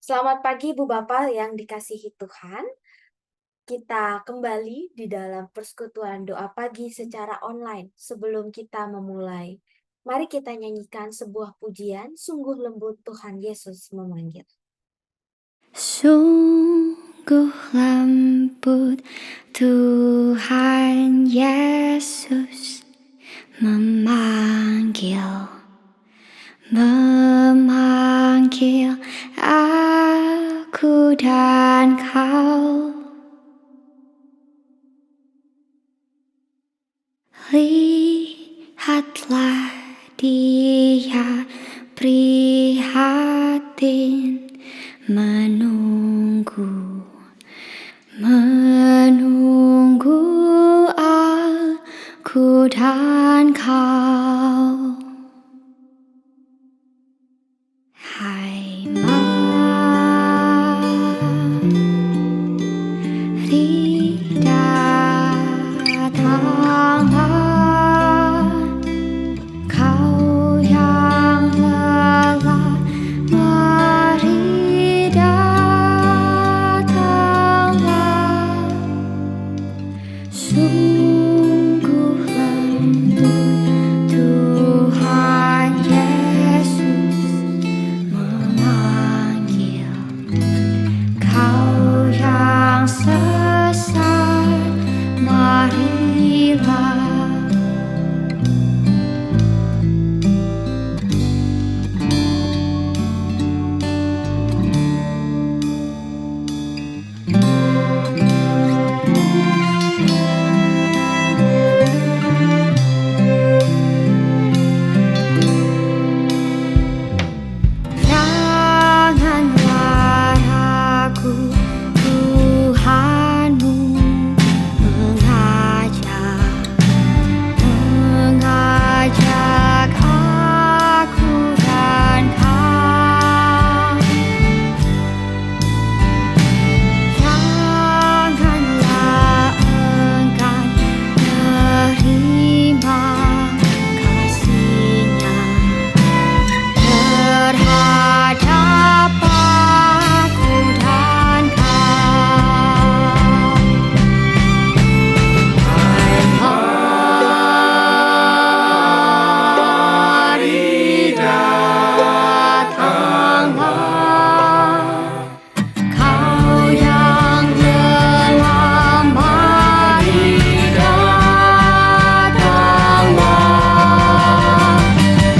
Selamat pagi Ibu Bapak yang dikasihi Tuhan. Kita kembali di dalam persekutuan doa pagi secara online. Sebelum kita memulai, mari kita nyanyikan sebuah pujian, sungguh lembut Tuhan Yesus memanggil. Sungguh lembut Tuhan Yesus memanggil aku dan kau. Lihatlah Dia prihatin menunggu aku dan kau. Hai mari datanglah, kau yang lelah, mari datanglah. Sungguh lembut Tuhan Yesus memanggil kau yang sesat, marilah. Janganlah ragu, Tuhanmu mengajak aku dan kau. Janganlah enggan menerima kasih-Nya terhadap aku dan kau. Hai mari datanglah, kau yang lelah, mari datanglah.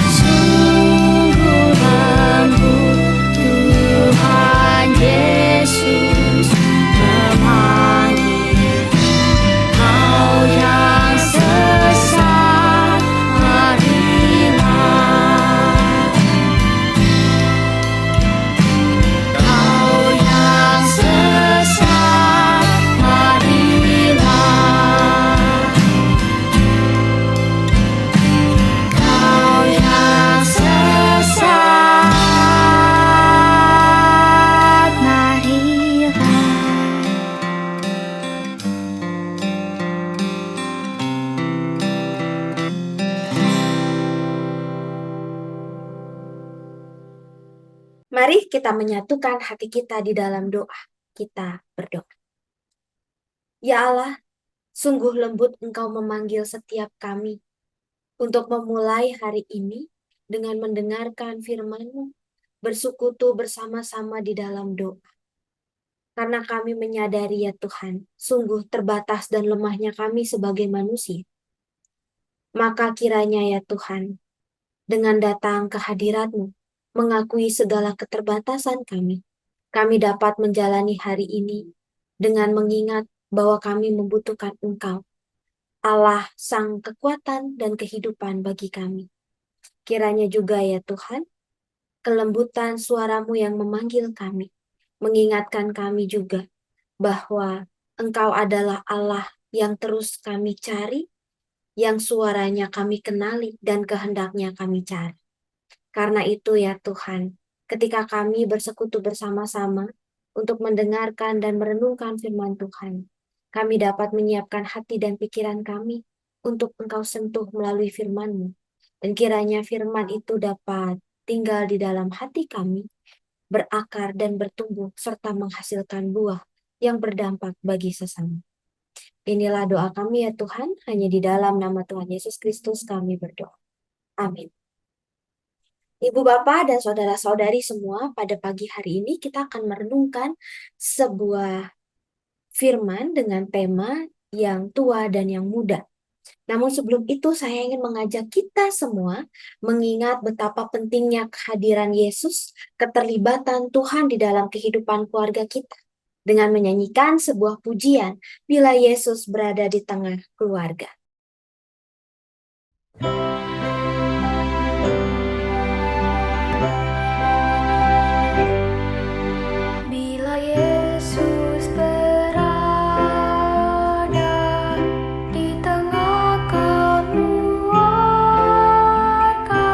Sungguh lembut Tuhan Yesus memanggil kau yang sesat, marilah. Kau yang sesat, marilah. Kau yang sesat, marilah. Mari kita menyatukan hati kita di dalam doa. Kita berdoa. Ya Allah, sungguh lembut Engkau memanggil setiap kami untuk memulai hari ini dengan mendengarkan firman-Mu, bersekutu bersama-sama di dalam doa. Karena kami menyadari ya Tuhan, sungguh terbatas dan lemahnya kami sebagai manusia. Maka kiranya ya Tuhan, dengan datang ke hadirat-Mu, mengakui segala keterbatasan kami dapat menjalani hari ini dengan mengingat bahwa kami membutuhkan Engkau, Allah sang kekuatan dan kehidupan bagi kami. Kiranya juga ya Tuhan, kelembutan suara-Mu yang memanggil kami, mengingatkan kami juga bahwa Engkau adalah Allah yang terus kami cari, yang suaranya kami kenali dan kehendaknya kami cari. Karena itu ya Tuhan, ketika kami bersekutu bersama-sama untuk mendengarkan dan merenungkan firman Tuhan, kami dapat menyiapkan hati dan pikiran kami untuk Engkau sentuh melalui firman-Mu. Dan kiranya firman itu dapat tinggal di dalam hati kami, berakar dan bertumbuh serta menghasilkan buah yang berdampak bagi sesama. Inilah doa kami ya Tuhan, hanya di dalam nama Tuhan Yesus Kristus kami berdoa. Amin. Ibu Bapak dan saudara-saudari semua, pada pagi hari ini kita akan merenungkan sebuah firman dengan tema yang tua dan yang muda. Namun sebelum itu saya ingin mengajak kita semua mengingat betapa pentingnya kehadiran Yesus, keterlibatan Tuhan di dalam kehidupan keluarga kita. Dengan menyanyikan sebuah pujian, bila Yesus berada di tengah keluarga. Bila Yesus berada di tengah keluarga,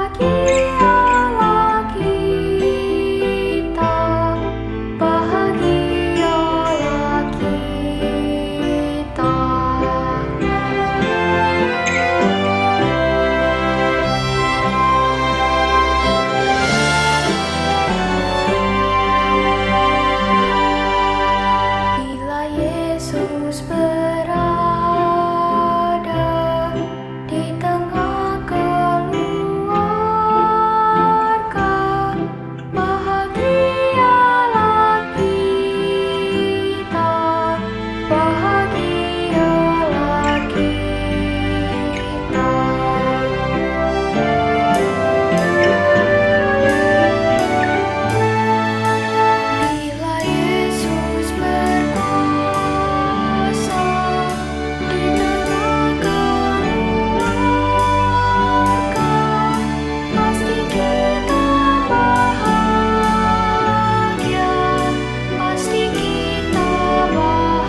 bahagialah kita, bahagialah kita. Bila Yesus berada di tengah keluarga, bahagialah kita, bahagialah kita. Bila Yesus berkuasa di tengah keluarga, pasti kita bahagia, pasti kita bahagia.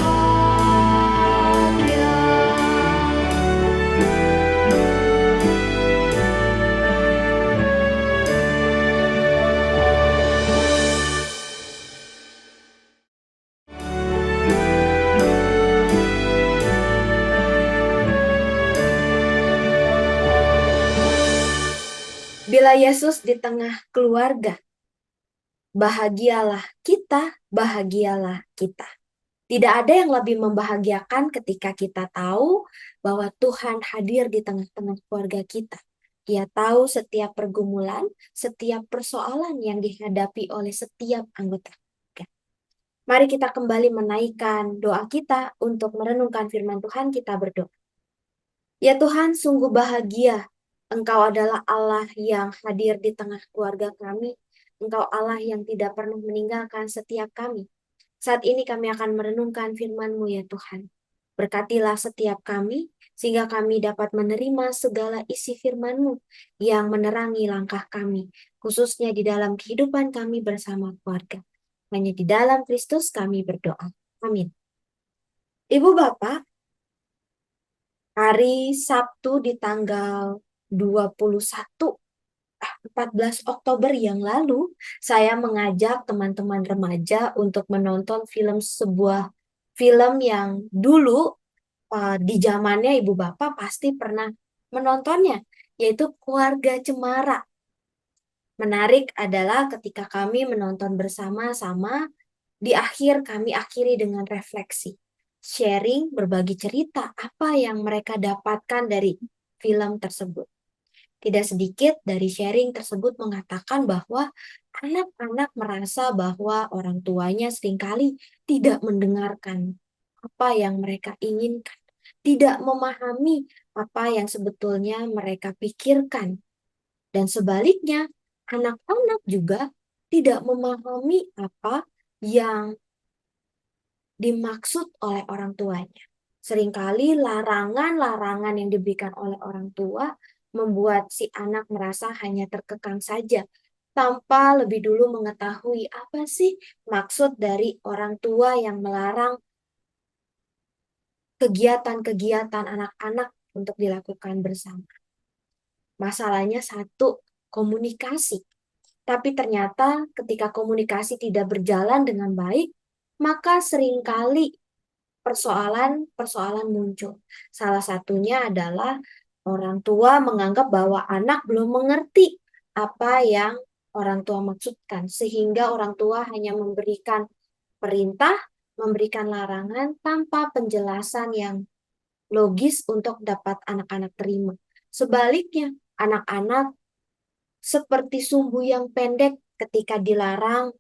Bila Yesus di tengah keluarga, bahagialah kita, bahagialah kita. Tidak ada yang lebih membahagiakan ketika kita tahu bahwa Tuhan hadir di tengah-tengah keluarga kita. Dia tahu setiap pergumulan, setiap persoalan yang dihadapi oleh setiap anggota keluarga. Mari kita kembali menaikkan doa kita untuk merenungkan firman Tuhan. Kita berdoa. Ya Tuhan, sungguh bahagia Engkau adalah Allah yang hadir di tengah keluarga kami. Engkau Allah yang tidak pernah meninggalkan setiap kami. Saat ini kami akan merenungkan firman-Mu ya Tuhan. Berkatilah setiap kami, sehingga kami dapat menerima segala isi firman-Mu yang menerangi langkah kami, khususnya di dalam kehidupan kami bersama keluarga. Hanya di dalam Kristus kami berdoa. Amin. Ibu Bapak, hari Sabtu di tanggal 14 Oktober yang lalu, saya mengajak teman-teman remaja untuk menonton sebuah film yang dulu di zamannya Ibu Bapak pasti pernah menontonnya, yaitu Keluarga Cemara. Menarik adalah ketika kami menonton bersama-sama, di akhir kami akhiri dengan refleksi, sharing, berbagi cerita apa yang mereka dapatkan dari film tersebut. Tidak sedikit dari sharing tersebut mengatakan bahwa anak-anak merasa bahwa orang tuanya seringkali tidak mendengarkan apa yang mereka inginkan, tidak memahami apa yang sebetulnya mereka pikirkan. Dan sebaliknya, anak-anak juga tidak memahami apa yang dimaksud oleh orang tuanya. Seringkali larangan-larangan yang diberikan oleh orang tua membuat si anak merasa hanya terkekang saja, tanpa lebih dulu mengetahui apa sih maksud dari orang tua yang melarang kegiatan-kegiatan anak-anak untuk dilakukan bersama. Masalahnya satu, komunikasi. Tapi ternyata ketika komunikasi tidak berjalan dengan baik, maka seringkali persoalan-persoalan muncul. Salah satunya adalah orang tua menganggap bahwa anak belum mengerti apa yang orang tua maksudkan, sehingga orang tua hanya memberikan perintah, memberikan larangan tanpa penjelasan yang logis untuk dapat anak-anak terima. Sebaliknya, anak-anak seperti sumbu yang pendek ketika dilarang,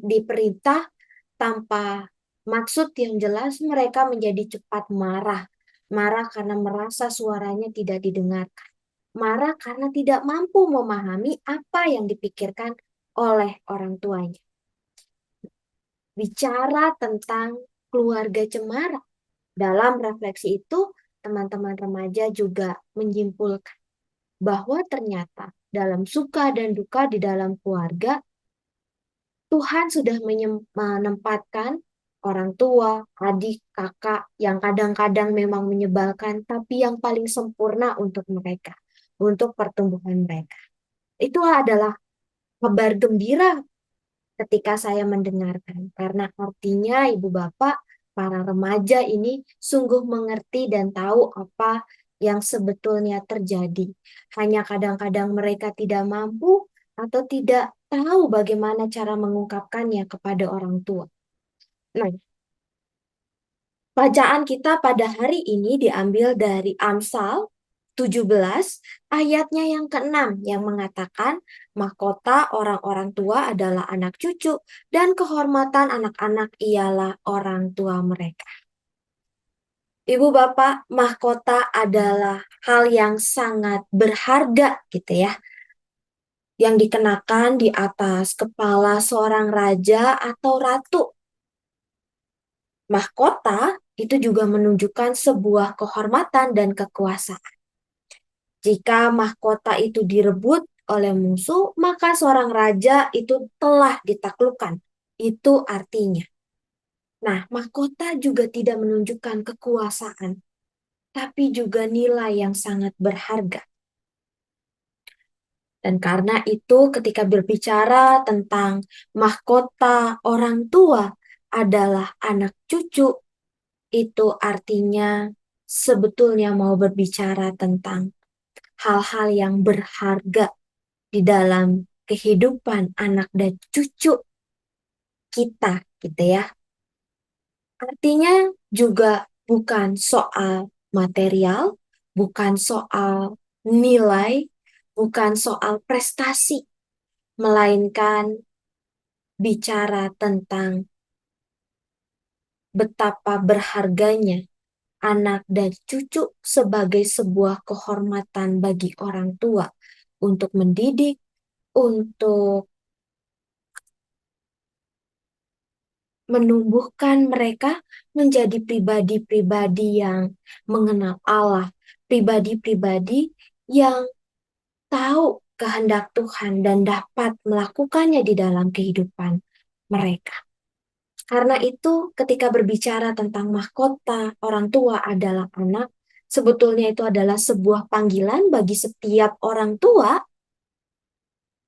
diperintah tanpa maksud yang jelas, mereka menjadi cepat marah. Marah karena merasa suaranya tidak didengarkan. Marah karena tidak mampu memahami apa yang dipikirkan oleh orang tuanya. Bicara tentang keluarga cemara, dalam refleksi itu, teman-teman remaja juga menyimpulkan bahwa ternyata dalam suka dan duka di dalam keluarga, Tuhan sudah menempatkan orang tua, adik, kakak yang kadang-kadang memang menyebalkan, tapi yang paling sempurna untuk mereka, untuk pertumbuhan mereka. Itu adalah kabar gembira ketika saya mendengarkan, karena artinya ibu bapak, para remaja ini sungguh mengerti dan tahu apa yang sebetulnya terjadi. Hanya kadang-kadang mereka tidak mampu atau tidak tahu bagaimana cara mengungkapkannya kepada orang tua. Nah, bacaan kita pada hari ini diambil dari Amsal 17 ayatnya yang ke-6 yang mengatakan mahkota orang-orang tua adalah anak cucu dan kehormatan anak-anak ialah orang tua mereka. Ibu bapak, mahkota adalah hal yang sangat berharga gitu ya, yang dikenakan di atas kepala seorang raja atau ratu. Mahkota itu juga menunjukkan sebuah kehormatan dan kekuasaan. Jika mahkota itu direbut oleh musuh, maka seorang raja itu telah ditaklukkan. Itu artinya. Nah, mahkota juga tidak menunjukkan kekuasaan, tapi juga nilai yang sangat berharga. Dan karena itu, ketika berbicara tentang mahkota orang tua adalah anak cucu, itu artinya sebetulnya mau berbicara tentang hal-hal yang berharga di dalam kehidupan anak dan cucu kita, gitu ya. Artinya juga bukan soal material, bukan soal nilai, bukan soal prestasi, melainkan bicara tentang betapa berharganya anak dan cucu sebagai sebuah kehormatan bagi orang tua untuk mendidik, untuk menumbuhkan mereka menjadi pribadi-pribadi yang mengenal Allah, pribadi-pribadi yang tahu kehendak Tuhan dan dapat melakukannya di dalam kehidupan mereka. Karena itu, ketika berbicara tentang mahkota, orang tua adalah anak, sebetulnya itu adalah sebuah panggilan bagi setiap orang tua.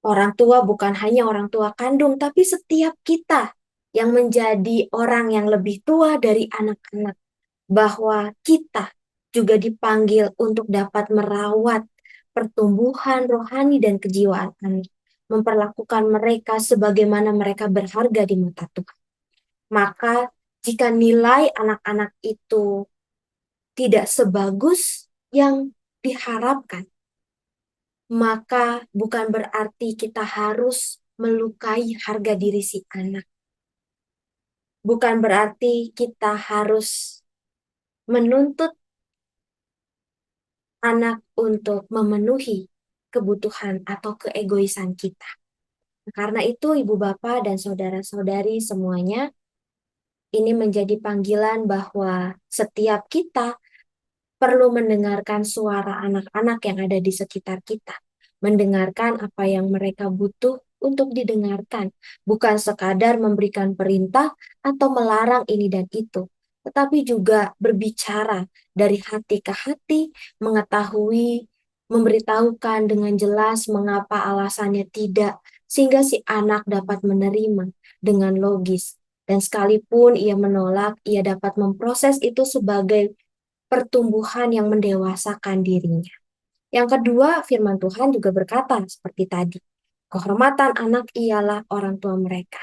Orang tua bukan hanya orang tua kandung, tapi setiap kita yang menjadi orang yang lebih tua dari anak-anak, bahwa kita juga dipanggil untuk dapat merawat pertumbuhan rohani dan kejiwaan anak, memperlakukan mereka sebagaimana mereka berharga di mata Tuhan. Maka jika nilai anak-anak itu tidak sebagus yang diharapkan, maka bukan berarti kita harus melukai harga diri si anak. Bukan berarti kita harus menuntut anak untuk memenuhi kebutuhan atau keegoisan kita. Karena itu, ibu bapak dan saudara-saudari semuanya, ini menjadi panggilan bahwa setiap kita perlu mendengarkan suara anak-anak yang ada di sekitar kita, mendengarkan apa yang mereka butuh untuk didengarkan, bukan sekadar memberikan perintah atau melarang ini dan itu, tetapi juga berbicara dari hati ke hati, mengetahui, memberitahukan dengan jelas mengapa alasannya tidak, sehingga si anak dapat menerima dengan logis. Dan sekalipun ia menolak, ia dapat memproses itu sebagai pertumbuhan yang mendewasakan dirinya. Yang kedua, firman Tuhan juga berkata seperti tadi, kehormatan anak ialah orang tua mereka.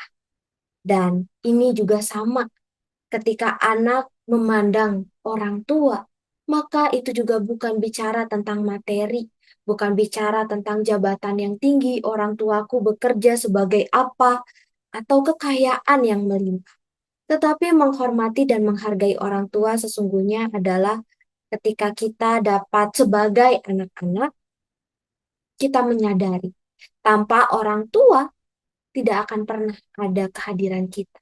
Dan ini juga sama, ketika anak memandang orang tua, maka itu juga bukan bicara tentang materi, bukan bicara tentang jabatan yang tinggi, orang tuaku bekerja sebagai apa, atau kekayaan yang melimpah. Tetapi menghormati dan menghargai orang tua sesungguhnya adalah ketika kita dapat sebagai anak-anak, kita menyadari tanpa orang tua tidak akan pernah ada kehadiran kita.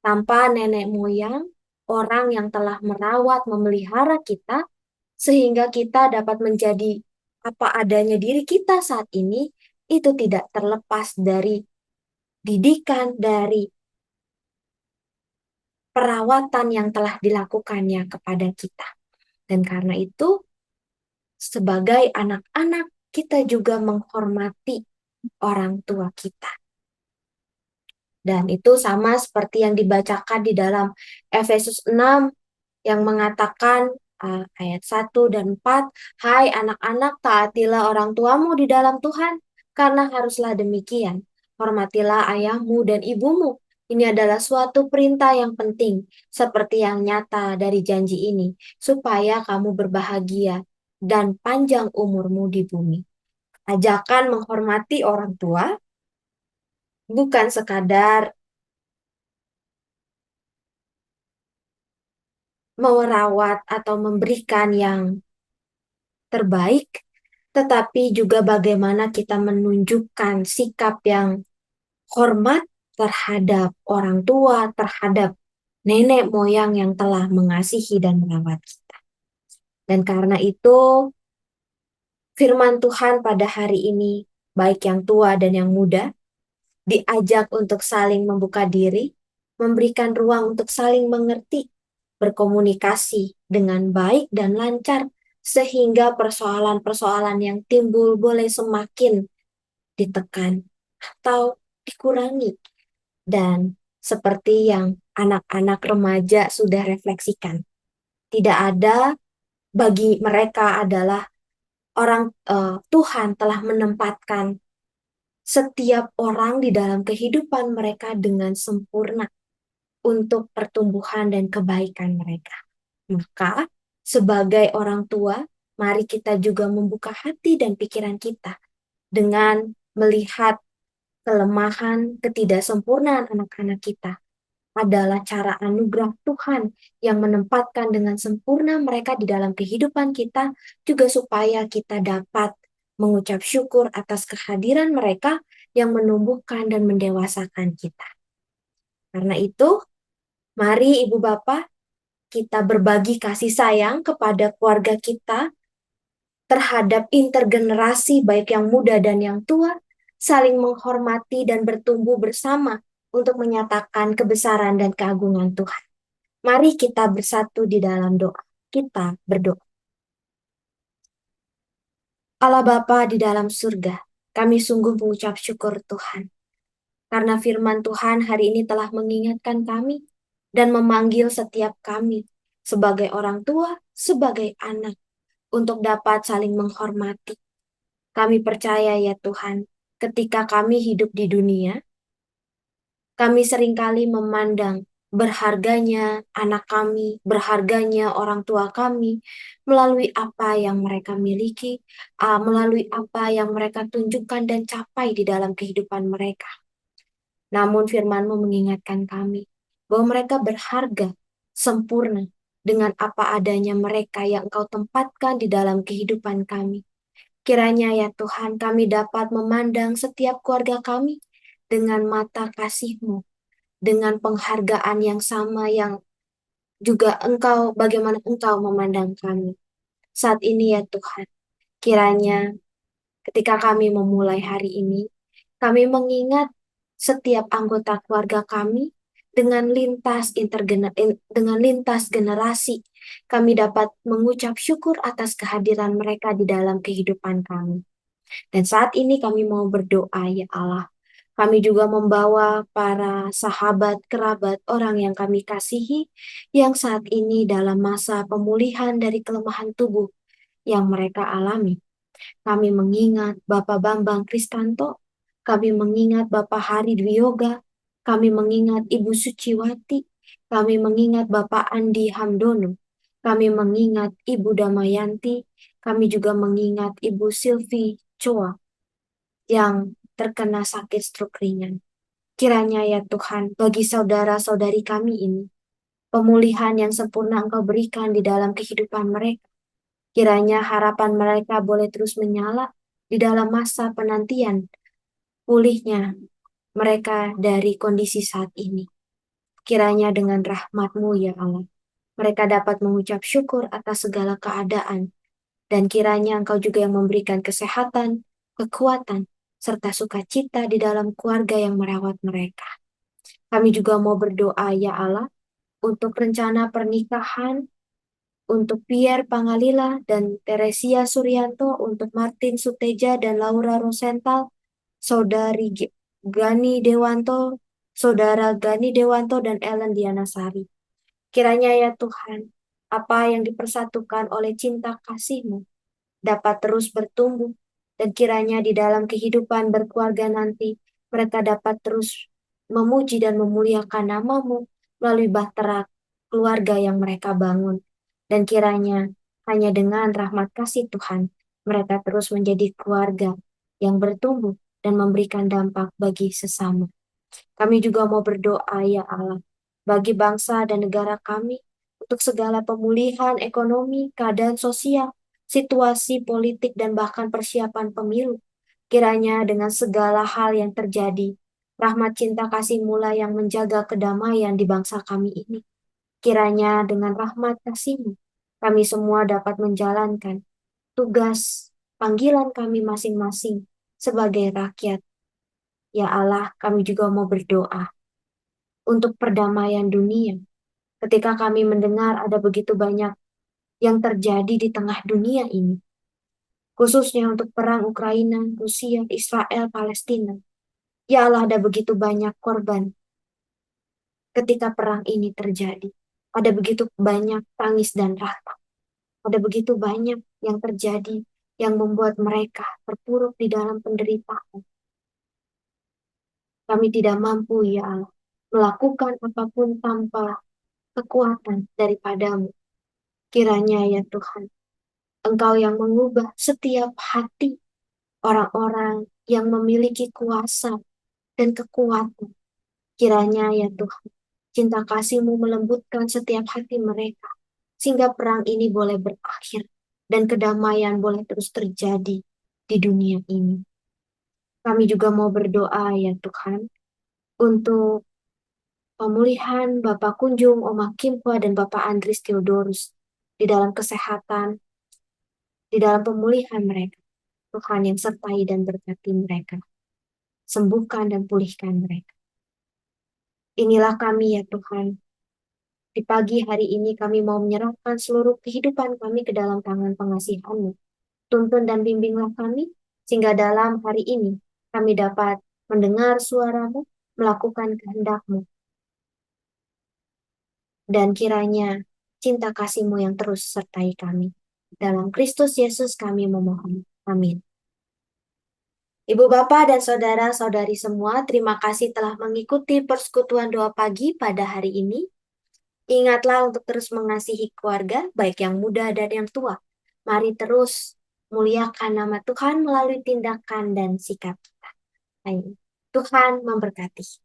Tanpa nenek moyang, orang yang telah merawat, memelihara kita, sehingga kita dapat menjadi apa adanya diri kita saat ini, itu tidak terlepas dari didikan, dari perawatan yang telah dilakukannya kepada kita. Dan karena itu, sebagai anak-anak, kita juga menghormati orang tua kita. Dan itu sama seperti yang dibacakan di dalam Efesus 6 yang mengatakan ayat 1 dan 4, hai anak-anak, taatilah orang tuamu di dalam Tuhan, karena haruslah demikian. Hormatilah ayahmu dan ibumu. Ini adalah suatu perintah yang penting, seperti yang nyata dari janji ini, supaya kamu berbahagia dan panjang umurmu di bumi. Ajakan menghormati orang tua bukan sekadar merawat atau memberikan yang terbaik, tetapi juga bagaimana kita menunjukkan sikap yang hormat terhadap orang tua, terhadap nenek moyang yang telah mengasihi dan merawat kita. Dan karena itu, firman Tuhan pada hari ini, baik yang tua dan yang muda, diajak untuk saling membuka diri, memberikan ruang untuk saling mengerti, berkomunikasi dengan baik dan lancar, sehingga persoalan-persoalan yang timbul boleh semakin ditekan atau dikurangi. Dan seperti yang anak-anak remaja sudah refleksikan, tidak ada bagi mereka adalah Tuhan telah menempatkan setiap orang di dalam kehidupan mereka dengan sempurna untuk pertumbuhan dan kebaikan mereka. Maka, sebagai orang tua, mari kita juga membuka hati dan pikiran kita dengan melihat kelemahan, ketidaksempurnaan anak-anak kita adalah cara anugerah Tuhan yang menempatkan dengan sempurna mereka di dalam kehidupan kita, juga supaya kita dapat mengucap syukur atas kehadiran mereka yang menumbuhkan dan mendewasakan kita. Karena itu, mari Ibu Bapak, kita berbagi kasih sayang kepada keluarga kita terhadap intergenerasi baik yang muda dan yang tua, saling menghormati dan bertumbuh bersama untuk menyatakan kebesaran dan keagungan Tuhan. Mari kita bersatu di dalam doa. Kita berdoa. Allah Bapa di dalam surga, kami sungguh mengucap syukur Tuhan. Karena firman Tuhan hari ini telah mengingatkan kami dan memanggil setiap kami sebagai orang tua, sebagai anak, untuk dapat saling menghormati. Kami percaya ya Tuhan, ketika kami hidup di dunia, kami seringkali memandang berharganya anak kami, berharganya orang tua kami, melalui apa yang mereka miliki, melalui apa yang mereka tunjukkan dan capai di dalam kehidupan mereka. Namun firman-Mu mengingatkan kami bahwa mereka berharga, sempurna, dengan apa adanya mereka yang Engkau tempatkan di dalam kehidupan kami. Kiranya ya Tuhan, kami dapat memandang setiap keluarga kami dengan mata kasih-Mu, dengan penghargaan yang sama yang juga bagaimana Engkau memandang kami. Saat ini ya Tuhan, kiranya ketika kami memulai hari ini, kami mengingat setiap anggota keluarga kami dengan lintas generasi. Kami dapat mengucap syukur atas kehadiran mereka di dalam kehidupan kami. Dan saat ini kami mau berdoa ya Allah. Kami juga membawa para sahabat, kerabat, orang yang kami kasihi yang saat ini dalam masa pemulihan dari kelemahan tubuh yang mereka alami. Kami mengingat Bapak Bambang Kristanto, kami mengingat Bapak Hari Dwi Yoga, kami mengingat Ibu Suciwati, kami mengingat Bapak Andi Hamdono, kami mengingat Ibu Damayanti, kami juga mengingat Ibu Silvi Choa yang terkena sakit stroke ringan. Kiranya ya Tuhan, bagi saudara-saudari kami ini, pemulihan yang sempurna Engkau berikan di dalam kehidupan mereka. Kiranya harapan mereka boleh terus menyala di dalam masa penantian pulihnya mereka dari kondisi saat ini. Kiranya dengan rahmat-Mu ya Allah, mereka dapat mengucap syukur atas segala keadaan. Dan kiranya Engkau juga yang memberikan kesehatan, kekuatan, serta sukacita di dalam keluarga yang merawat mereka. Kami juga mau berdoa ya Allah, untuk rencana pernikahan, untuk Pierre Pangalila dan Teresia Suryanto, untuk Martin Suteja dan Laura Rosenthal, Saudari Gani Dewanto, Saudara Gani Dewanto dan Ellen Dianasari. Kiranya ya Tuhan, apa yang dipersatukan oleh cinta kasih-Mu dapat terus bertumbuh, dan kiranya di dalam kehidupan berkeluarga nanti, mereka dapat terus memuji dan memuliakan nama-Mu melalui bahtera keluarga yang mereka bangun. Dan kiranya hanya dengan rahmat kasih Tuhan, mereka terus menjadi keluarga yang bertumbuh dan memberikan dampak bagi sesama. Kami juga mau berdoa ya Allah, bagi bangsa dan negara kami, untuk segala pemulihan ekonomi, keadaan sosial, situasi politik, dan bahkan persiapan pemilu. Kiranya dengan segala hal yang terjadi, rahmat cinta kasih mula yang menjaga kedamaian di bangsa kami ini. Kiranya dengan rahmat kasih-Mu, kami semua dapat menjalankan tugas panggilan kami masing-masing sebagai rakyat. Ya Allah, kami juga mau berdoa untuk perdamaian dunia. Ketika kami mendengar ada begitu banyak yang terjadi di tengah dunia ini, khususnya untuk perang Ukraina, Rusia, Israel, Palestina. Ya Allah, ada begitu banyak korban ketika perang ini terjadi. Ada begitu banyak tangis dan ratap. Ada begitu banyak yang terjadi yang membuat mereka terpuruk di dalam penderitaan. Kami tidak mampu, ya Allah, melakukan apapun tanpa kekuatan daripada-Mu. Kiranya ya Tuhan, Engkau yang mengubah setiap hati orang-orang yang memiliki kuasa dan kekuatan. Kiranya ya Tuhan, cinta kasih-Mu melembutkan setiap hati mereka, sehingga perang ini boleh berakhir dan kedamaian boleh terus terjadi di dunia ini. Kami juga mau berdoa ya Tuhan, untuk pemulihan Bapak Kunjung, Oma Kimpa, dan Bapak Andris Theodorus di dalam kesehatan, di dalam pemulihan mereka. Tuhan yang sertai dan berkati mereka. Sembuhkan dan pulihkan mereka. Inilah kami ya Tuhan. Di pagi hari ini kami mau menyerahkan seluruh kehidupan kami ke dalam tangan pengasihan-Mu. Tuntun dan bimbinglah kami, sehingga dalam hari ini kami dapat mendengar suara-Mu, melakukan kehendak-Mu. Dan kiranya cinta kasih-Mu yang terus sertai kami. Dalam Kristus Yesus kami memohon. Amin. Ibu Bapak dan saudara-saudari semua, terima kasih telah mengikuti persekutuan doa pagi pada hari ini. Ingatlah untuk terus mengasihi keluarga, baik yang muda dan yang tua. Mari terus muliakan nama Tuhan melalui tindakan dan sikap kita. Amin. Tuhan memberkati.